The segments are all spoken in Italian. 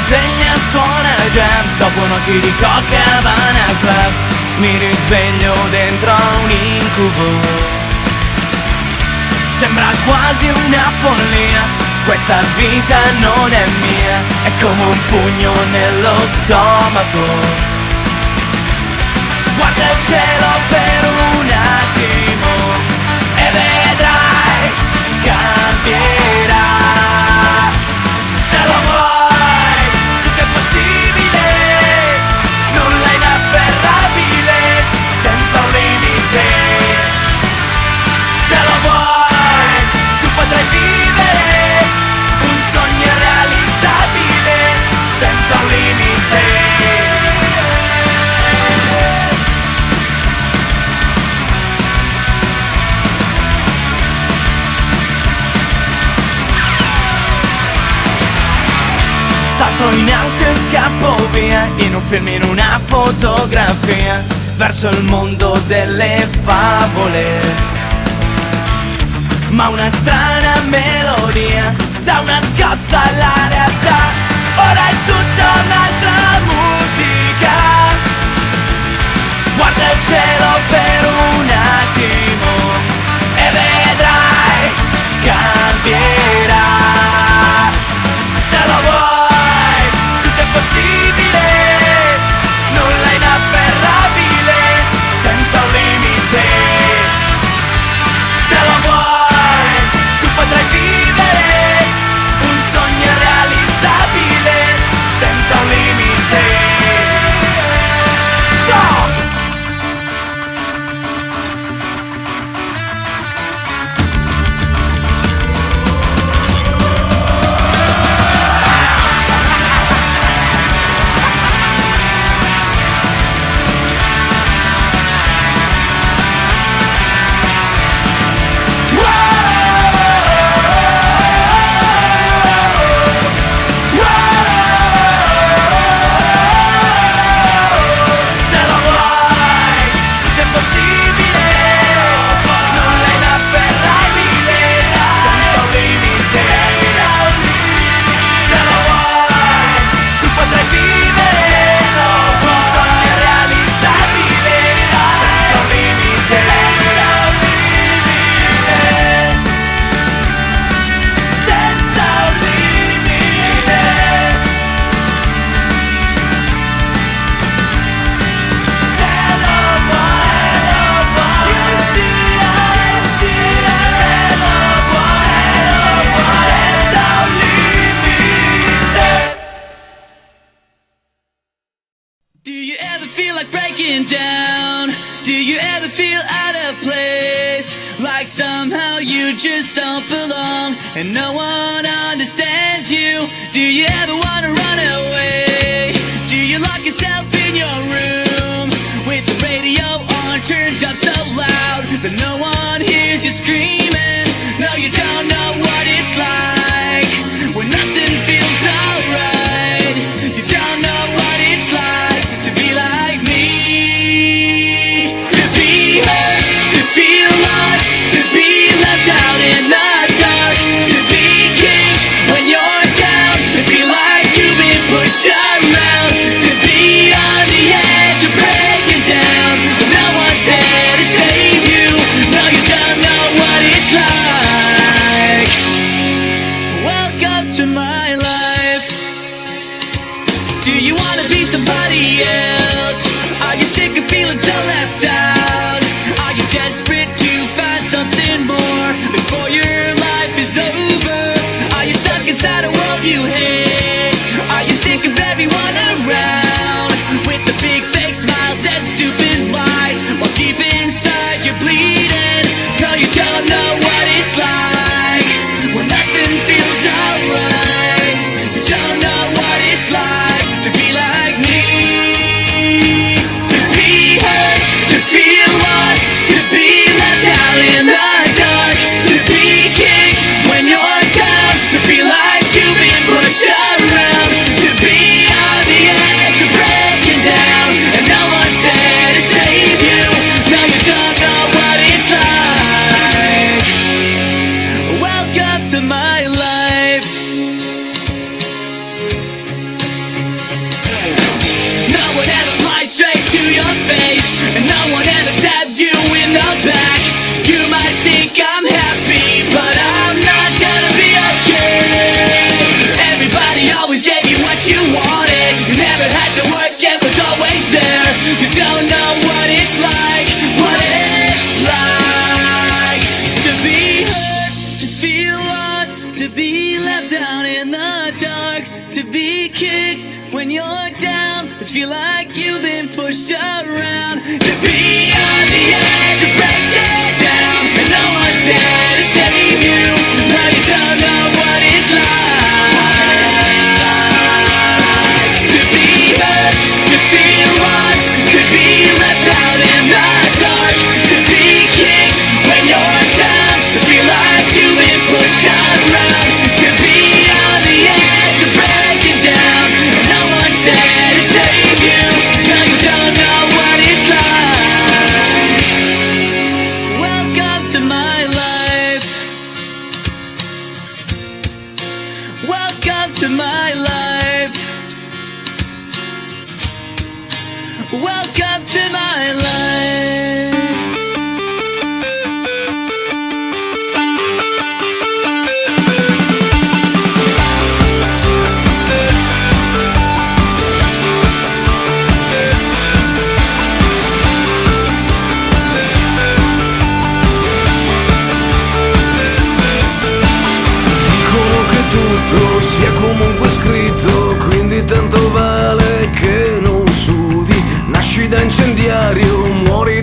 sveglia suona jam, dopo notti di coca Havana Club, mi risveglio dentro un incubo. Sembra quasi una follia, questa vita non è mia, è come un pugno nello stomaco. Guarda il cielo per un attimo e vedrai, cambierà. Se lo vuoi, tutto è possibile, nulla è inafferrabile, senza un limite. Se lo vuoi, tu potrai vivere un sogno irrealizzabile, senza un limite. Salto in auto e scappo via, in un film, in una fotografia, verso il mondo delle favole. Ma una strana melodia dà una scossa alla realtà, ora è tutta un'altra musica. Guarda il cielo per un attimo e vedrai, cambierà. Se lo vuoi, tutto è possibile, nulla è inafferrabile, senza un limite. Se lo vuoi, tu potrai vivere un sogno irrealizzabile, senza un limite. Stop! Do you ever feel like breaking down? Do you ever feel out of place? Like somehow you just don't belong and no one understands you? Do you ever wanna run away? Do you lock yourself in your room with the radio on turned up so loud that no one hears you screaming? No, you don't know what it's like when nothing feels alright. You don't know what it's like to be like me, to be hurt, to feel lost, to be left out in the dark, to be caged when you're down and feel like you've been pushed around, to be on the edge of breaking down, but no one's there to save you. No, you don't know what it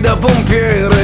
da pompiere